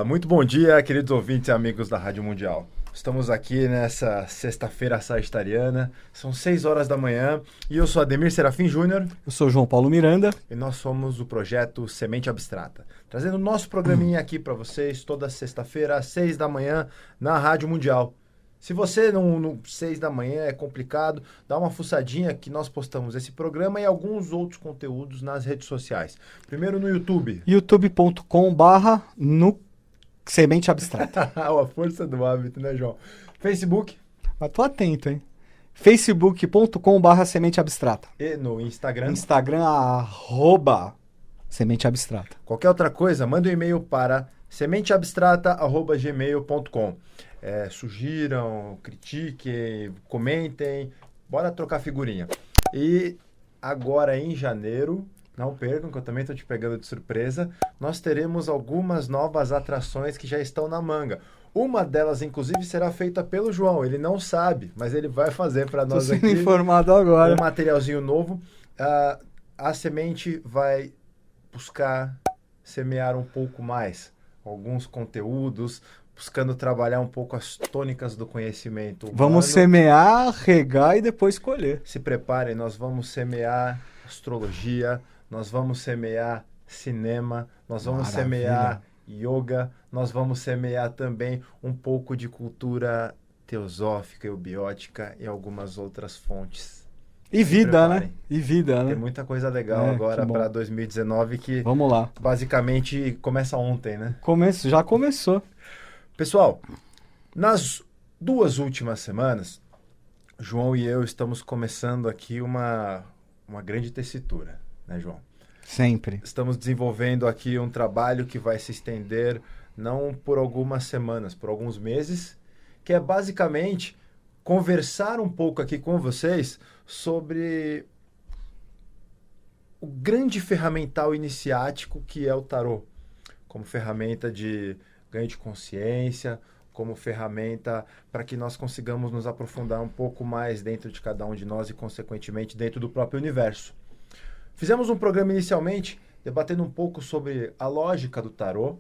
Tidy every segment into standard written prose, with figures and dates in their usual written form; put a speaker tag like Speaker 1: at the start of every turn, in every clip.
Speaker 1: Muito bom dia, queridos ouvintes e amigos da Rádio Mundial. Estamos aqui nessa sexta-feira sagitariana, são 6 horas da manhã e eu sou Ademir Serafim Júnior.
Speaker 2: Eu sou João Paulo Miranda.
Speaker 1: E nós somos o projeto Semente Abstrata, trazendo o nosso programinha aqui para vocês toda sexta-feira às 6 da manhã na Rádio Mundial. Se você no 6 da manhã é complicado, dá uma fuçadinha que nós postamos esse programa e alguns outros conteúdos nas redes sociais. Primeiro no YouTube.
Speaker 2: youtube.com/no Semente Abstrata.
Speaker 1: A força do hábito, né, João? Facebook.
Speaker 2: Mas tô atento, hein? facebook.com/Semente Abstrata.
Speaker 1: E no Instagram.
Speaker 2: Instagram, @Semente Abstrata.
Speaker 1: Qualquer outra coisa, manda um e-mail para sementeabstrata@gmail.com. Sugiram, critiquem, comentem, bora trocar figurinha. E agora em janeiro, não percam que eu também estou te pegando de surpresa, nós teremos algumas novas atrações que já estão na manga. Uma delas, inclusive, será feita pelo João. Ele não sabe, mas ele vai fazer para nós aqui.
Speaker 2: Estou sendo informado agora.
Speaker 1: Um materialzinho novo. A Semente vai buscar semear um pouco mais alguns conteúdos, buscando trabalhar um pouco as tônicas do conhecimento humano.
Speaker 2: Vamos semear, regar e depois colher.
Speaker 1: Se preparem, nós vamos semear astrologia, nós vamos semear cinema, nós vamos semear yoga, nós vamos semear também um pouco de cultura teosófica e biótica e algumas outras fontes.
Speaker 2: E vida, né? E vida, né?
Speaker 1: Tem muita coisa legal agora para 2019 que
Speaker 2: vamos lá.
Speaker 1: Basicamente começa ontem, né?
Speaker 2: Já começou.
Speaker 1: Pessoal, nas 2 últimas semanas, João e eu estamos começando aqui uma grande tessitura, né, João?
Speaker 2: Sempre.
Speaker 1: Estamos desenvolvendo aqui um trabalho que vai se estender não por algumas semanas, por alguns meses, que é basicamente conversar um pouco aqui com vocês sobre o grande ferramental iniciático que é o tarô, como ferramenta de ganho de consciência, como ferramenta para que nós consigamos nos aprofundar um pouco mais dentro de cada um de nós e, consequentemente, dentro do próprio universo. Fizemos um programa inicialmente debatendo um pouco sobre a lógica do tarô.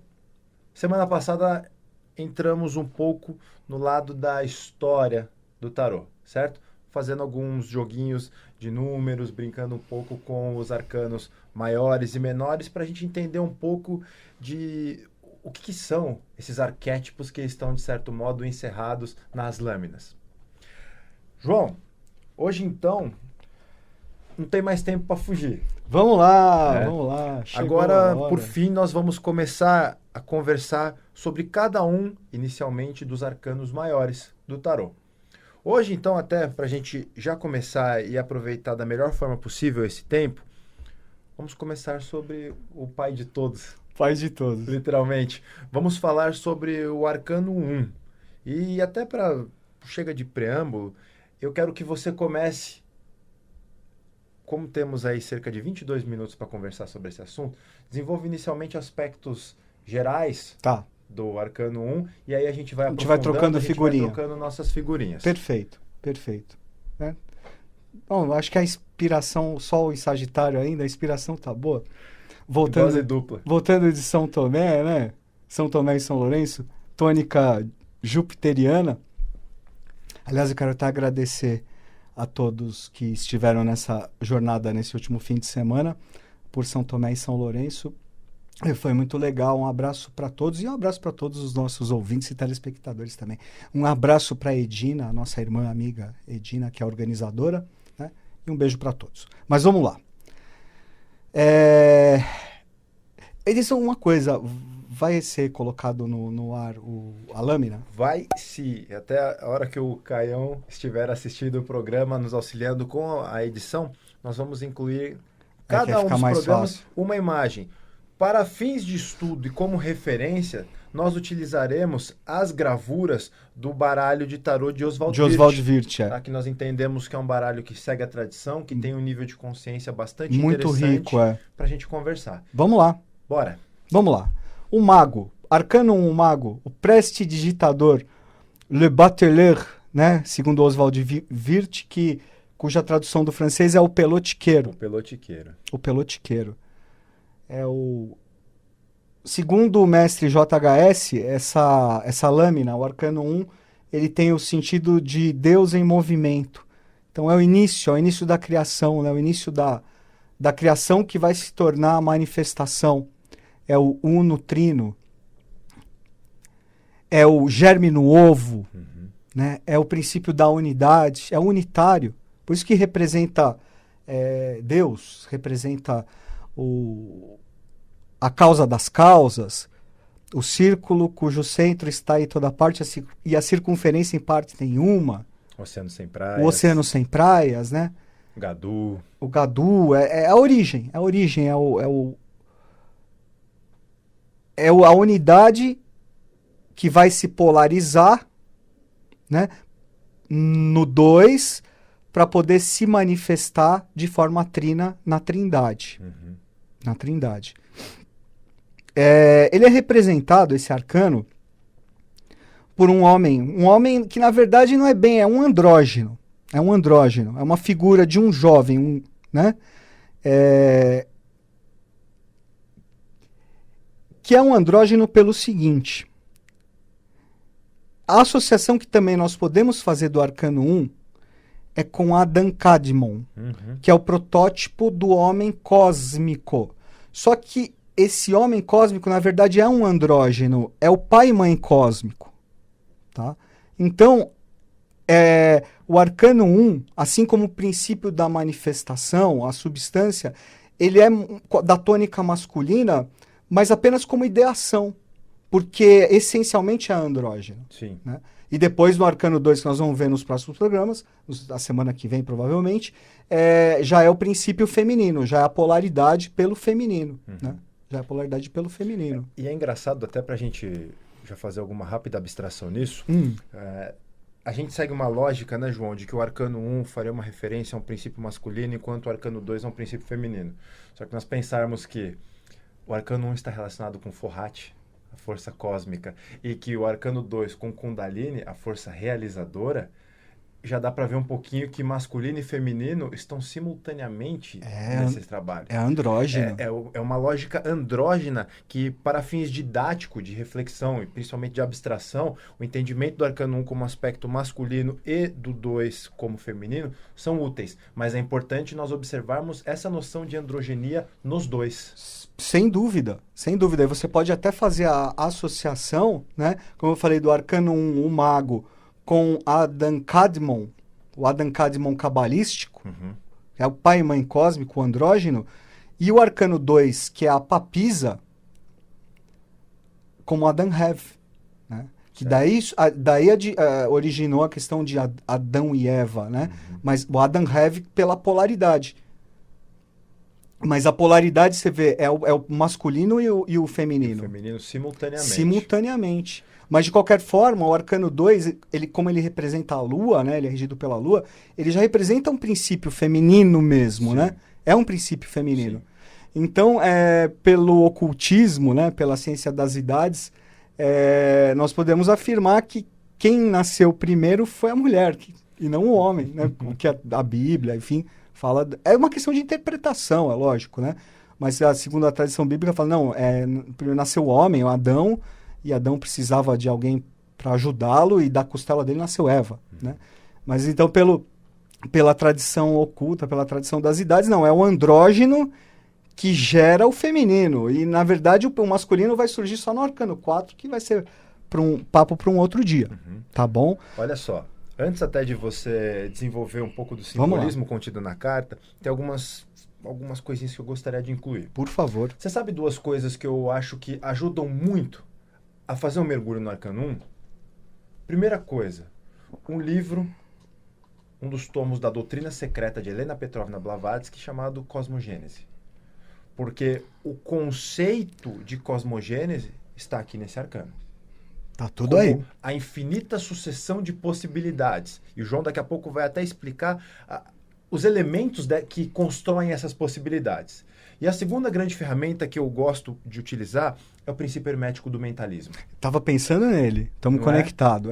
Speaker 1: Semana passada entramos um pouco no lado da história do tarô, certo? Fazendo alguns joguinhos de números, brincando um pouco com os arcanos maiores e menores para a gente entender um pouco de o que são esses arquétipos que estão, de certo modo, encerrados nas lâminas. João, hoje então não tem mais tempo para fugir.
Speaker 2: Vamos lá, vamos lá.
Speaker 1: Agora, por fim, nós vamos começar a conversar sobre cada um, inicialmente, dos arcanos maiores do tarô. Hoje, então, até para a gente já começar e aproveitar da melhor forma possível esse tempo, vamos começar sobre o pai de todos.
Speaker 2: Pai de todos.
Speaker 1: Literalmente. Vamos falar sobre o arcano 1. E até para chega de preâmbulo, eu quero que você comece, como temos aí cerca de 22 minutos para conversar sobre esse assunto, desenvolva inicialmente aspectos gerais do arcano 1, e aí a gente vai
Speaker 2: trocando figurinha.
Speaker 1: Vai trocando nossas figurinhas.
Speaker 2: Perfeito. Bom, acho que a inspiração, Sol em Sagitário ainda, a inspiração tá boa. Voltando de São Tomé, né? São Tomé e São Lourenço, tônica jupiteriana. Aliás, eu quero até agradecer a todos que estiveram nessa jornada nesse último fim de semana por São Tomé e São Lourenço. Foi muito legal. Um abraço para todos e um abraço para todos os nossos ouvintes e telespectadores também. Um abraço para Edina, a nossa irmã amiga Edina, que é a organizadora, né? E um beijo para todos. Mas vamos lá. Edição, uma coisa, vai ser colocado no ar a lâmina?
Speaker 1: Vai sim. Até a hora que o Caião estiver assistindo o programa, nos auxiliando com a edição, nós vamos incluir cada um dos programas uma imagem. Para fins de estudo e como referência, nós utilizaremos as gravuras do baralho de tarô de Oswald
Speaker 2: Wirth.
Speaker 1: Tá? Que nós entendemos que é um baralho que segue a tradição, que tem um nível de consciência bastante
Speaker 2: muito
Speaker 1: interessante
Speaker 2: rico,
Speaker 1: para a gente conversar.
Speaker 2: Vamos lá.
Speaker 1: Bora.
Speaker 2: Vamos lá. O mago, arcano 1, mago, o prestidigitador, Le Bateleur, né? Segundo Oswald Wirth, cuja tradução do francês é o pelotiqueiro.
Speaker 1: O pelotiqueiro.
Speaker 2: O pelotiqueiro. É o segundo o mestre JHS, essa lâmina, o arcano 1, ele tem o sentido de Deus em movimento. Então é o início da criação, né? O início da criação que vai se tornar a manifestação. É o uno trino, é o germe no ovo, né? É o princípio da unidade, é unitário. Por isso que representa Deus, representa a causa das causas, o círculo cujo centro está em toda parte e a circunferência em parte nenhuma.
Speaker 1: Oceano sem praias.
Speaker 2: O oceano sem praias, né?
Speaker 1: Gadu.
Speaker 2: O Gadu é a origem, a unidade que vai se polarizar, né, no 2 para poder se manifestar de forma trina na Trindade. Na Trindade. Ele é representado, esse arcano, por um homem que na verdade não é bem, é um andrógeno. É uma figura de um jovem, né? Que é um andrógeno pelo seguinte: a associação que também nós podemos fazer do arcano 1 é com Adam Kadmon, que é o protótipo do homem cósmico. Só que esse homem cósmico, na verdade, é um andrógeno, é o pai e mãe cósmico. Tá? Então, o arcano 1, assim como o princípio da manifestação, a substância, ele é da tônica masculina, mas apenas como ideação, porque essencialmente é andrógeno.
Speaker 1: Sim.
Speaker 2: Né? E depois no arcano 2, que nós vamos ver nos próximos programas, a semana que vem provavelmente, já é o princípio feminino, já é a polaridade pelo feminino. Né? Já é a polaridade pelo feminino.
Speaker 1: E é engraçado, até para a gente já fazer alguma rápida abstração nisso, a gente segue uma lógica, né, João, de que o arcano 1 faria uma referência a um princípio masculino, enquanto o arcano 2 é um princípio feminino. Só que nós pensarmos que o arcano 1 está relacionado com Forrat, a força cósmica, e que o arcano 2 com Kundalini, a força realizadora, já dá para ver um pouquinho que masculino e feminino estão simultaneamente nesses trabalhos.
Speaker 2: É andrógeno.
Speaker 1: É uma lógica andrógena que, para fins didáticos, de reflexão e principalmente de abstração, o entendimento do arcano 1 como aspecto masculino e do 2 como feminino são úteis. Mas é importante nós observarmos essa noção de androgenia nos dois.
Speaker 2: Sem dúvida, sem dúvida. E você pode até fazer a associação, né? Como eu falei, do arcano 1, o mago, com Adam Kadmon, o Adam Kadmon cabalístico, que é o pai e mãe cósmico, o andrógeno, e o arcano 2, que é a papisa, como Adam Hev, né? Que daí originou a questão de Adão e Eva, né? Mas o Adam Hev pela polaridade. Mas a polaridade, você vê, é o masculino e o feminino.
Speaker 1: O feminino simultaneamente.
Speaker 2: Simultaneamente. Mas, de qualquer forma, o arcano 2, como ele representa a Lua, né? Ele é regido pela Lua, ele já representa um princípio feminino mesmo, né? É um princípio feminino. Sim. Então, pelo ocultismo, né? Pela ciência das idades, nós podemos afirmar que quem nasceu primeiro foi a mulher, e não o homem, né? Que a Bíblia, enfim, fala... É uma questão de interpretação, é lógico, né? Mas, segundo a tradição bíblica, fala, não, primeiro nasceu o homem, o Adão, e Adão precisava de alguém para ajudá-lo, e da costela dele nasceu Eva, né? Mas então, pela tradição oculta, pela tradição das idades, não, é o andrógeno que gera o feminino. E, na verdade, o masculino vai surgir só no arcano 4, que vai ser papo para um outro dia, tá bom?
Speaker 1: Olha só, antes até de você desenvolver um pouco do simbolismo contido na carta, tem algumas coisinhas que eu gostaria de incluir.
Speaker 2: Por favor.
Speaker 1: Você sabe duas coisas que eu acho que ajudam muito a fazer um mergulho no arcano 1? Primeira coisa, um livro, um dos tomos da Doutrina Secreta de Helena Petrovna Blavatsky, chamado Cosmogênese. Porque o conceito de cosmogênese está aqui nesse arcano.
Speaker 2: Tá tudo aí.
Speaker 1: A infinita sucessão de possibilidades. E o João daqui a pouco vai até explicar os elementos que constroem essas possibilidades. E a segunda grande ferramenta que eu gosto de utilizar é o princípio hermético do mentalismo.
Speaker 2: Tava pensando nele. Estamos conectados.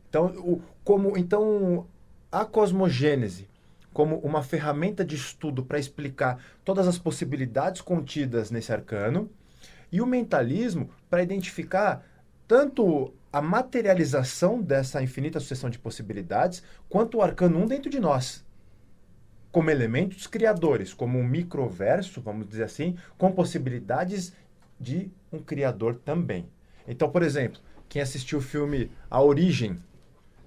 Speaker 1: Então, a cosmogênese como uma ferramenta de estudo para explicar todas as possibilidades contidas nesse arcano, E o mentalismo para identificar tanto a materialização dessa infinita sucessão de possibilidades, quanto o arcano 1 dentro de nós, como elementos criadores, como um microverso, vamos dizer assim, com possibilidades de um criador também. Então, por exemplo, quem assistiu o filme A Origem,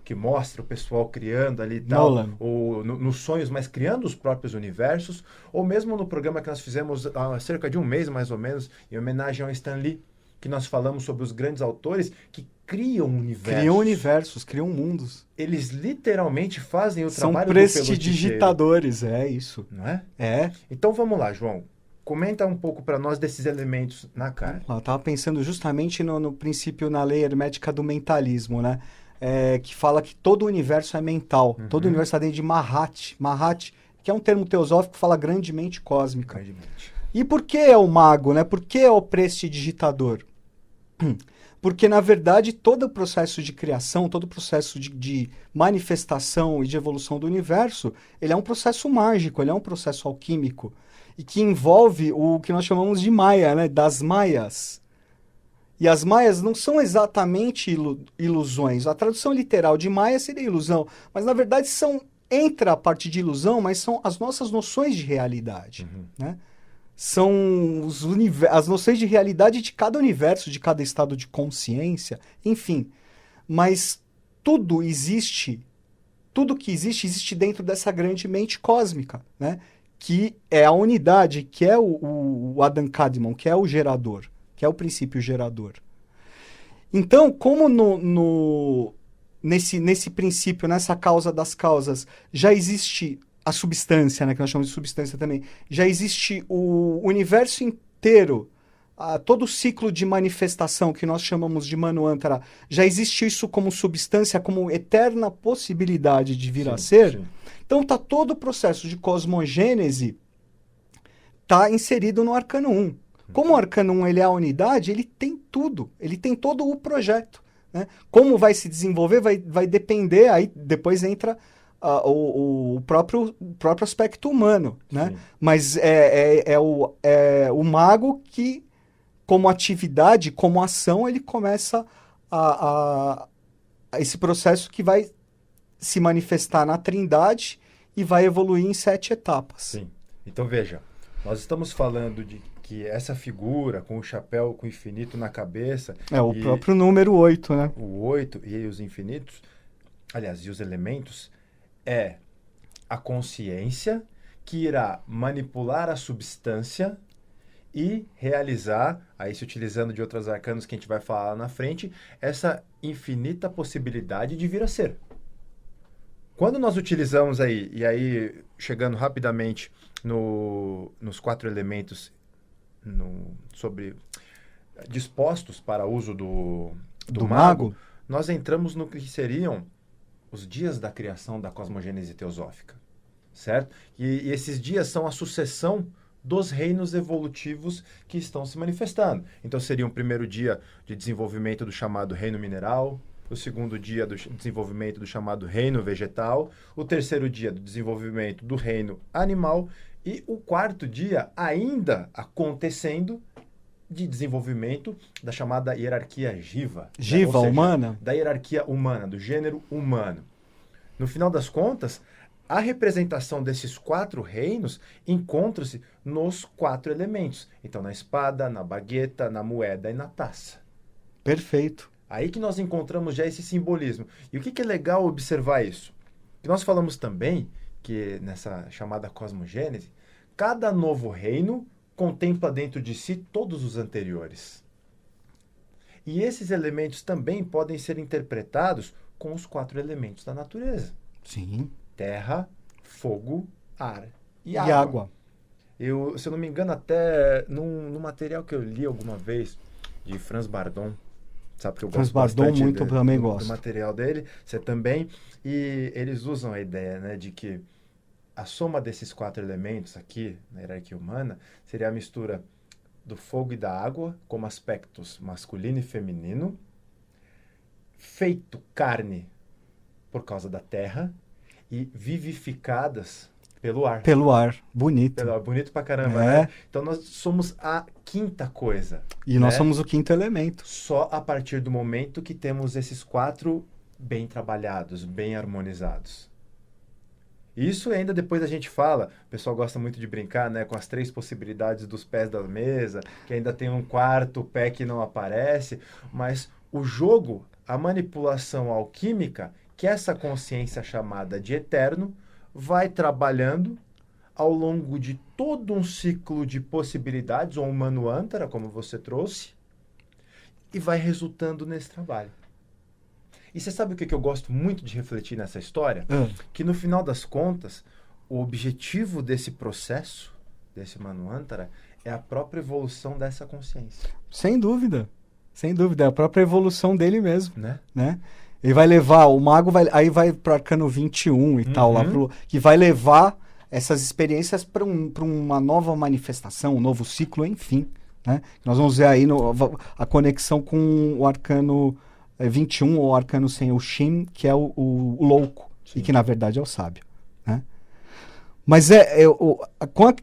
Speaker 1: que mostra o pessoal criando ali e tal, ou nos sonhos, mas criando os próprios universos, ou mesmo no programa que nós fizemos há cerca de um mês, mais ou menos, em homenagem ao Stan Lee, que nós falamos sobre os grandes autores que criam universos.
Speaker 2: Criam universos, criam mundos.
Speaker 1: Eles literalmente fazem o
Speaker 2: São
Speaker 1: trabalho do
Speaker 2: prestidigitadores, é isso.
Speaker 1: Não é?
Speaker 2: É.
Speaker 1: Então vamos lá, João. Comenta um pouco para nós desses elementos na carne.
Speaker 2: Eu estava pensando justamente no princípio, na lei hermética do mentalismo, né? Que fala que todo o universo é mental. Todo o universo está dentro de Mahat. Mahat, que é um termo teosófico que fala grandemente cósmica.
Speaker 1: Grandemente.
Speaker 2: E por que é o mago, né? Por que é o prestidigitador? Porque, na verdade, todo o processo de criação, todo o processo de manifestação e de evolução do universo, ele é um processo mágico, ele é um processo alquímico. E que envolve o que nós chamamos de Maya, né? Das Maias. E as Maias não são exatamente ilusões. A tradução literal de Maia seria ilusão. Mas, na verdade, entra a parte de ilusão, mas são as nossas noções de realidade, né? São as noções de realidade de cada universo, de cada estado de consciência, enfim. Mas tudo que existe dentro dessa grande mente cósmica, né? Que é a unidade, que é o Adam Kadmon, que é o gerador, que é o princípio gerador. Então, como nesse princípio, nessa causa das causas, já existe a substância, né, que nós chamamos de substância também, já existe o universo inteiro, todo o ciclo de manifestação que nós chamamos de Manvantara, já existe isso como substância, como eterna possibilidade de vir a ser. Sim. Então está todo o processo de cosmogênese está inserido no Arcano 1. Como o Arcano 1 ele é a unidade, ele tem tudo, ele tem todo o projeto, né? Como vai se desenvolver vai depender, aí depois entra o próprio aspecto humano, né? Sim. Mas é o mago que, como atividade, como ação, ele começa a esse processo que vai se manifestar na Trindade e vai evoluir em 7 etapas.
Speaker 1: Sim. Então, veja, nós estamos falando de que essa figura com o chapéu com o infinito na cabeça...
Speaker 2: o próprio número 8, né?
Speaker 1: O 8 e os infinitos, aliás, e os elementos, é a consciência que irá manipular a substância e realizar, aí se utilizando de outros arcanos que a gente vai falar lá na frente, essa infinita possibilidade de vir a ser. Quando nós utilizamos aí, e aí chegando rapidamente nos 4 elementos dispostos para uso do mago, nós entramos no que seriam os dias da criação da cosmogênese teosófica, certo? E esses dias são a sucessão dos reinos evolutivos que estão se manifestando. Então seria um primeiro dia de desenvolvimento do chamado reino mineral, o segundo dia do desenvolvimento do chamado reino vegetal, o terceiro dia do desenvolvimento do reino animal e o quarto dia ainda acontecendo de desenvolvimento da chamada hierarquia Jiva.
Speaker 2: Jiva, né? Humana?
Speaker 1: Da hierarquia humana, do gênero humano. No final das contas, a representação desses 4 reinos encontra-se nos 4 elementos. Então, na espada, na bagueta, na moeda e na taça.
Speaker 2: Perfeito.
Speaker 1: Aí que nós encontramos já esse simbolismo. E o que é legal observar isso? Que nós falamos também que nessa chamada cosmogênese, cada novo reino contempla dentro de si todos os anteriores. E esses elementos também podem ser interpretados com os 4 elementos da natureza.
Speaker 2: Sim.
Speaker 1: Terra, fogo, ar e
Speaker 2: água.
Speaker 1: Eu, se eu não me engano, até no material que eu li alguma vez, de Franz Bardon, sabe que eu gosto bastante do material dele, você também, e eles usam a ideia, né, de que a soma desses 4 elementos aqui, na hierarquia humana, seria a mistura do fogo e da água, como aspectos masculino e feminino, feito carne por causa da terra, e vivificadas Pelo ar.
Speaker 2: Pelo ar. Bonito.
Speaker 1: Pelo ar. Bonito pra caramba,
Speaker 2: É.
Speaker 1: né? Então nós somos a quinta coisa.
Speaker 2: E nós
Speaker 1: né?
Speaker 2: somos o quinto elemento.
Speaker 1: Só a partir do momento que temos esses 4 bem trabalhados, bem harmonizados. Isso ainda depois a gente fala, o pessoal gosta muito de brincar, né, com as 3 possibilidades dos pés da mesa, que ainda tem um 4º pé que não aparece, mas o jogo, a manipulação alquímica, que essa consciência chamada de eterno, vai trabalhando ao longo de todo um ciclo de possibilidades, ou um Manvantara, como você trouxe, e vai resultando nesse trabalho. E você sabe o que eu gosto muito de refletir nessa história? Que no final das contas, o objetivo desse processo, desse Manvantara, é a própria evolução dessa consciência.
Speaker 2: Sem dúvida. Sem dúvida. É a própria evolução dele mesmo.
Speaker 1: Né?
Speaker 2: Ele vai levar, o mago aí vai pro arcano 21 e tal, lá que vai levar essas experiências para uma nova manifestação, um novo ciclo, enfim. Né? Nós vamos ver aí a conexão com o arcano 21, ou arcano sem o Shin, que é o louco, Sim. E que na verdade é o sábio. Né? Mas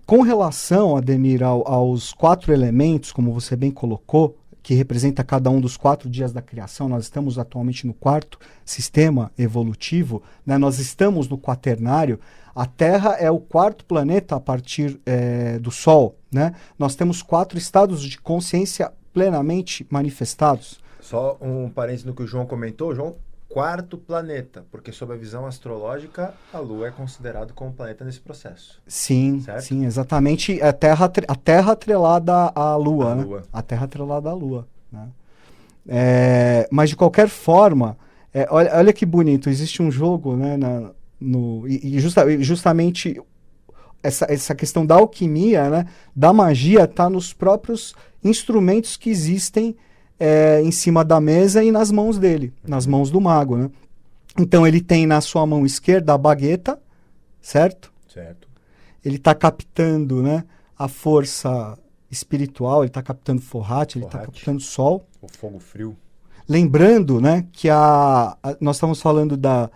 Speaker 2: com relação, Ademir, aos 4 elementos, como você bem colocou, que representa cada um dos 4 dias da criação, nós estamos atualmente no 4º sistema evolutivo, né? Nós estamos no quaternário, a Terra é o 4º planeta a partir do Sol. Né? Nós temos 4 estados de consciência plenamente manifestados.
Speaker 1: Só um parênteses no que o João comentou, João, 4º planeta, porque sob a visão astrológica, a Lua é considerado como planeta nesse processo.
Speaker 2: Sim,
Speaker 1: certo?
Speaker 2: Sim, exatamente. A Terra atrelada à Lua.
Speaker 1: A
Speaker 2: né?
Speaker 1: Lua.
Speaker 2: A Terra atrelada à Lua. Né? Mas de qualquer forma, olha que bonito, existe um jogo, né, justamente essa questão da alquimia, né, da magia, está nos próprios instrumentos que existem em cima da mesa e nas mãos dele, nas mãos do mago, né? Então ele tem na sua mão esquerda a bagueta, certo?
Speaker 1: Certo.
Speaker 2: Ele está captando, né, a força espiritual, ele está captando Forrat, ele está captando Sol.
Speaker 1: O fogo frio.
Speaker 2: Lembrando, né, que nós estamos falando da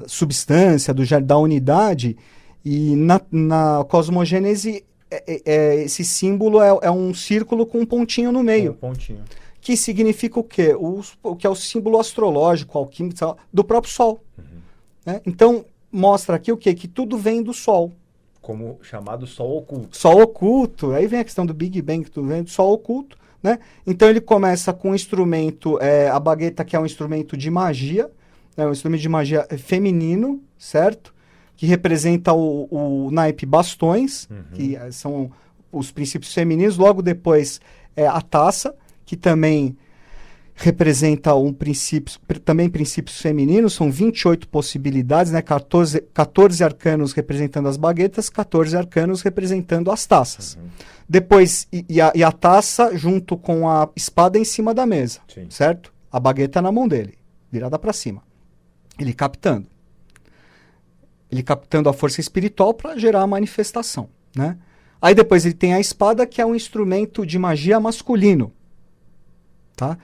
Speaker 2: substância, da unidade, e na cosmogênese esse símbolo é um círculo com um pontinho no meio.
Speaker 1: Um pontinho.
Speaker 2: Que significa o quê? O que é o símbolo astrológico, alquímico, do próprio Sol. Né? Então, mostra aqui o quê? Que tudo vem do Sol.
Speaker 1: Como chamado Sol oculto.
Speaker 2: Sol oculto. Aí vem a questão do Big Bang, que tudo vem do Sol oculto. Né? Então, ele começa com um instrumento, a bagueta, que é um instrumento de magia, um instrumento de magia feminino, certo? Que representa o naipe bastões, que são os princípios femininos. Logo depois, a taça, que também representa também princípios femininos. São 28 possibilidades, né? 14 arcanos representando as baguetas, 14 arcanos representando as taças. Depois, e a taça junto com a espada em cima da mesa, Sim. certo? A bagueta na mão dele, virada para cima. Ele captando a força espiritual para gerar a manifestação, né? Aí depois ele tem a espada, que é um instrumento de magia masculino, tá?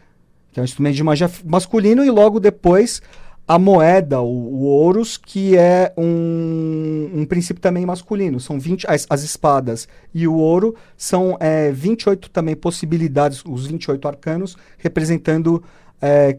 Speaker 2: Que é um instrumento de magia masculino, e logo depois a moeda, o ouros, que é um princípio também masculino. São 20, as espadas e o ouro são 28 também possibilidades, os 28 arcanos, representando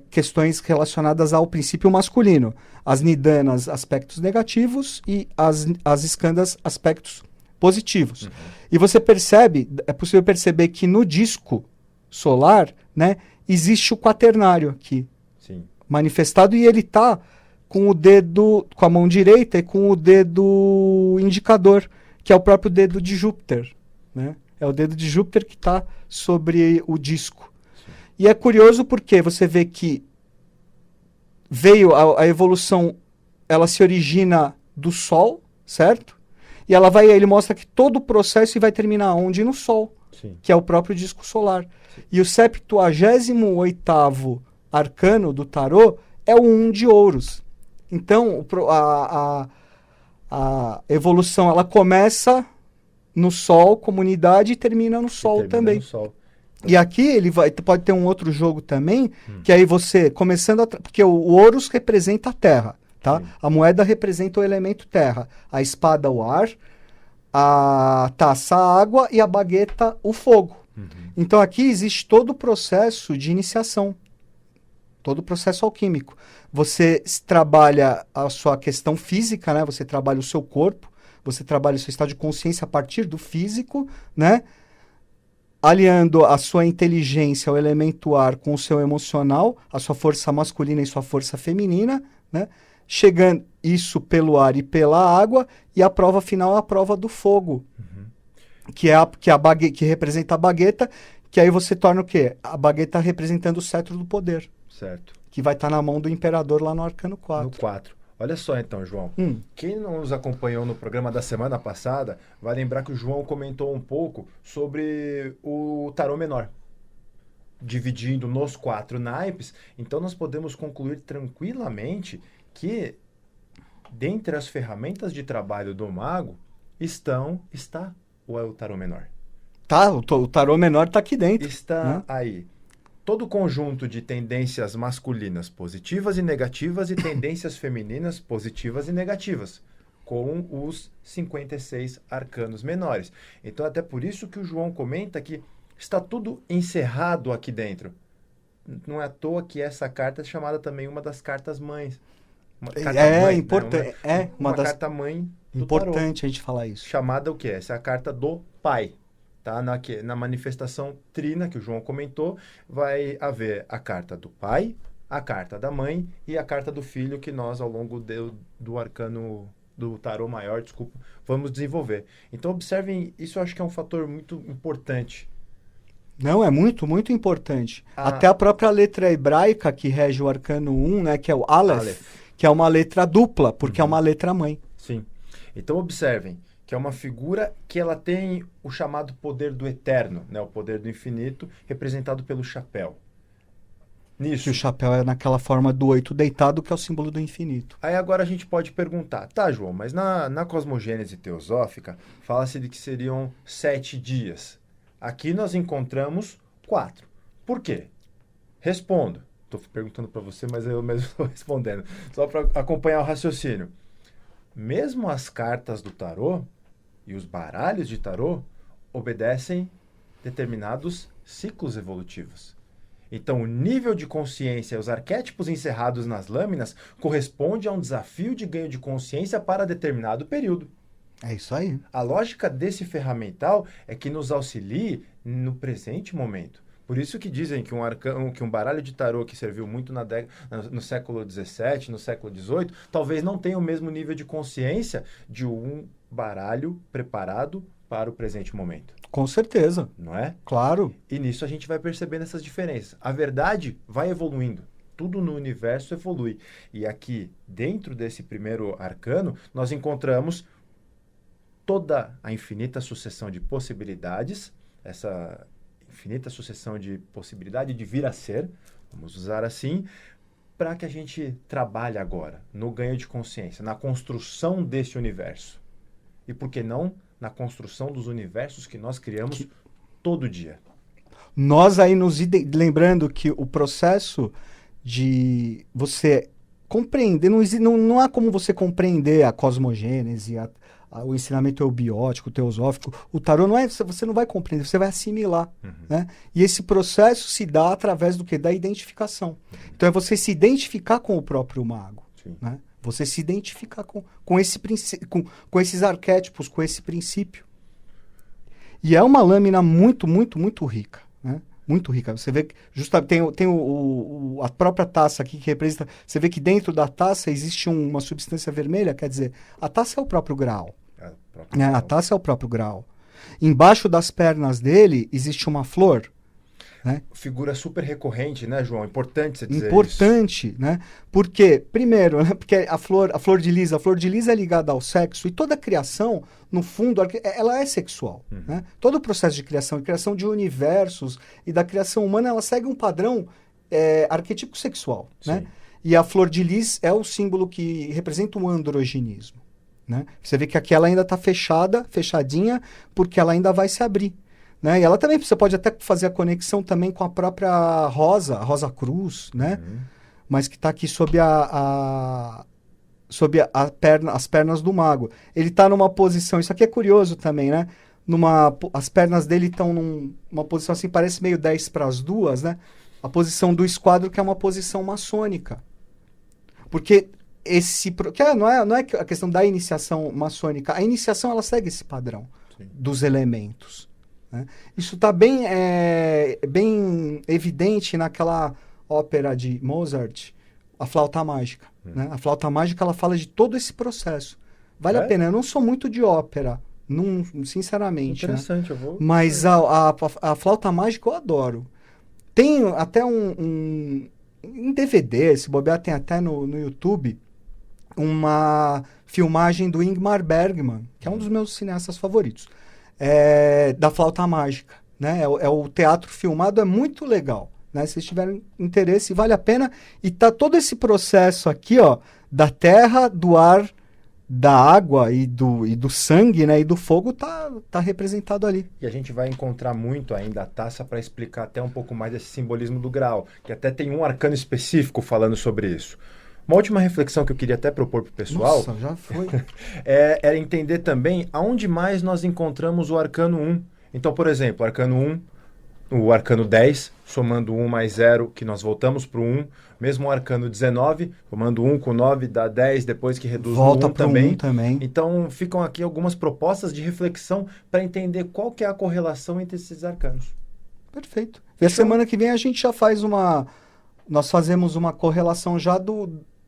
Speaker 2: questões relacionadas ao princípio masculino. As nidanas, aspectos negativos, e as escandas, aspectos positivos. E você percebe, é possível perceber que no disco solar, né, existe o quaternário aqui,
Speaker 1: Sim.
Speaker 2: manifestado, e ele está com o dedo, com a mão direita e com o dedo indicador, que é o próprio dedo de Júpiter, né? É o dedo de Júpiter que está sobre o disco. E é curioso porque você vê que veio a evolução, ela se origina do Sol, certo? E ele mostra que todo o processo vai terminar onde? No Sol,
Speaker 1: Sim.
Speaker 2: que é o próprio disco solar. Sim. E o 78º arcano do tarô é o 1 de ouros. Então, a evolução, ela começa no Sol, comunidade, e termina no Sol também.
Speaker 1: No Sol.
Speaker 2: E aqui ele pode ter um outro jogo também, que aí você, começando porque o ouros representa a Terra, tá?
Speaker 1: Sim.
Speaker 2: A moeda representa o elemento terra, a espada o ar, a taça a água e a bagueta o fogo. Então aqui existe todo o processo de iniciação, todo o processo alquímico. Você trabalha a sua questão física, né? Você trabalha o seu corpo, você trabalha o seu estado de consciência a partir do físico, né? Aliando a sua inteligência, o elemento ar, com o seu emocional, a sua força masculina e sua força feminina, né? Chegando isso pelo ar e pela água, e a prova final é a prova do fogo, que representa a bagueta, que aí você torna o quê? A bagueta representando o cetro do poder,
Speaker 1: Certo.
Speaker 2: que vai estar na mão do imperador lá no Arcano 4.
Speaker 1: No 4. Olha só então, João. Quem não nos acompanhou no programa da semana passada, vai lembrar que o João comentou um pouco sobre o tarô menor. Dividindo nos 4 naipes, então nós podemos concluir tranquilamente que, dentre as ferramentas de trabalho do mago, está o tarô menor.
Speaker 2: Tá, o tarô menor está aqui dentro.
Speaker 1: Está aí. Todo o conjunto de tendências masculinas positivas e negativas e tendências femininas positivas e negativas, com os 56 arcanos menores. Então, até por isso que o João comenta que está tudo encerrado aqui dentro. Não é à toa que essa carta é chamada também uma das cartas mães.
Speaker 2: Importante.
Speaker 1: Uma carta mãe do
Speaker 2: Importante
Speaker 1: tarô,
Speaker 2: a gente falar isso.
Speaker 1: chamada o quê? Essa é a carta do pai. Tá? Na manifestação trina, que o João comentou, vai haver a carta do pai, a carta da mãe e a carta do filho, que nós, ao longo do arcano, do tarô maior, vamos desenvolver. Então, observem, isso eu acho que é um fator muito importante.
Speaker 2: Não, é muito, muito importante. Até a própria letra hebraica que rege o arcano 1, né, que é o Aleph, que é uma letra dupla, porque é uma letra mãe.
Speaker 1: Sim. Então, observem que é uma figura que ela tem o chamado poder do eterno, né? O poder do infinito, representado pelo chapéu. Nisso.
Speaker 2: Que o chapéu é naquela forma do 8 deitado, que é o símbolo do infinito.
Speaker 1: Aí agora a gente pode perguntar, tá, João, mas na cosmogênese teosófica, fala-se de que seriam 7 dias. Aqui nós encontramos 4. Por quê? Respondo. Estou perguntando para você, mas eu mesmo estou respondendo. Só para acompanhar o raciocínio. Mesmo as cartas do tarô e os baralhos de tarô obedecem determinados ciclos evolutivos. Então, o nível de consciência e os arquétipos encerrados nas lâminas corresponde a um desafio de ganho de consciência para determinado período.
Speaker 2: É isso aí.
Speaker 1: A lógica desse ferramental é que nos auxilie no presente momento. Por isso que dizem que um baralho de tarô que serviu muito no século XVII, no século XVIII, talvez não tenha o mesmo nível de consciência de um baralho preparado para o presente momento.
Speaker 2: Com certeza.
Speaker 1: Não é?
Speaker 2: Claro.
Speaker 1: E nisso a gente vai percebendo essas diferenças. A verdade vai evoluindo. Tudo no universo evolui. E aqui, dentro desse primeiro arcano, nós encontramos toda a infinita sucessão de possibilidades, essa infinita sucessão de possibilidade de vir a ser, vamos usar assim, para que a gente trabalhe agora no ganho de consciência, na construção desse universo. E por que não na construção dos universos que nós criamos todo dia.
Speaker 2: Nós aí lembrando que o processo de você compreender, não há como você compreender a cosmogênese, o ensinamento eubiótico, teosófico. O tarô você não vai compreender, você vai assimilar. Né? E esse processo se dá através do quê? Da identificação. Então é você se identificar com o próprio mago. Né? Você se identificar com esses arquétipos, com esse princípio. E é uma lâmina muito, muito, muito rica. Né? Muito rica. Você vê que tem a própria taça aqui que representa. Você vê que dentro da taça existe uma substância vermelha, quer dizer, a taça é o próprio graal. A taça é o próprio graal. Embaixo das pernas dele existe uma flor. Né?
Speaker 1: Figura super recorrente, né, João? Importante você dizer
Speaker 2: Importante, isso. Né? Porque, primeiro, né? Porque a flor de lis é ligada ao sexo, e toda criação, no fundo, ela é sexual. Né? Todo o processo de criação de universos e da criação humana, ela segue um padrão arquetípico sexual. Né? E a flor de lis é o símbolo que representa o androginismo. Né? Você vê que aqui ela ainda está fechadinha, porque ela ainda vai se abrir. Né? E ela também, você pode até fazer a conexão também com a própria a Rosa Cruz, né? Mas que está aqui sob sob as pernas do mago. Ele está numa posição, isso aqui é curioso também, né? As pernas dele estão numa posição assim, parece meio 10 para as 2, né? A posição do esquadro, que é uma posição maçônica. Porque não é a questão da iniciação maçônica. A iniciação, ela segue esse padrão dos elementos. Né? Isso está bem evidente naquela ópera de Mozart, A Flauta Mágica. Né? A Flauta Mágica, ela fala de todo esse processo. Vale a pena. Eu não sou muito de ópera, sinceramente.
Speaker 1: Interessante,
Speaker 2: né?
Speaker 1: eu vou...
Speaker 2: Mas a Flauta Mágica eu adoro. Tem até um DVD, se bobear, tem até no YouTube, uma filmagem do Ingmar Bergman, que é um dos meus cineastas favoritos, da Flauta Mágica. Né? O teatro filmado, é muito legal. Né? Se vocês tiverem interesse, vale a pena. E tá todo esse processo aqui, ó, da terra, do ar, da água e do sangue, né, e do fogo tá representado ali.
Speaker 1: E a gente vai encontrar muito ainda a taça para explicar até um pouco mais desse simbolismo do grau, que até tem um arcano específico falando sobre isso. Uma última reflexão que eu queria até propor para o pessoal...
Speaker 2: Nossa, já foi.
Speaker 1: Era entender também aonde mais nós encontramos o arcano 1. Então, por exemplo, arcano 1, o arcano 10, somando 1 mais 0, que nós voltamos para o 1. Mesmo o arcano 19, somando 1 com 9 dá 10, depois que reduz
Speaker 2: volta
Speaker 1: no 1 também.
Speaker 2: 1 também.
Speaker 1: Então, ficam aqui algumas propostas de reflexão para entender qual que é a correlação entre esses arcanos.
Speaker 2: Perfeito. E a semana que vem a gente já faz nós fazemos uma correlação já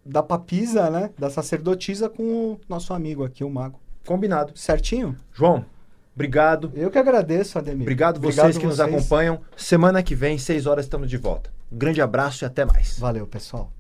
Speaker 2: da papisa, né? Da sacerdotisa com o nosso amigo aqui, o mago.
Speaker 1: Combinado.
Speaker 2: Certinho?
Speaker 1: João, obrigado.
Speaker 2: Eu que agradeço, Ademir.
Speaker 1: Obrigado vocês que nos acompanham. Semana que vem, 6 horas, estamos de volta. Um grande abraço e até mais.
Speaker 2: Valeu, pessoal.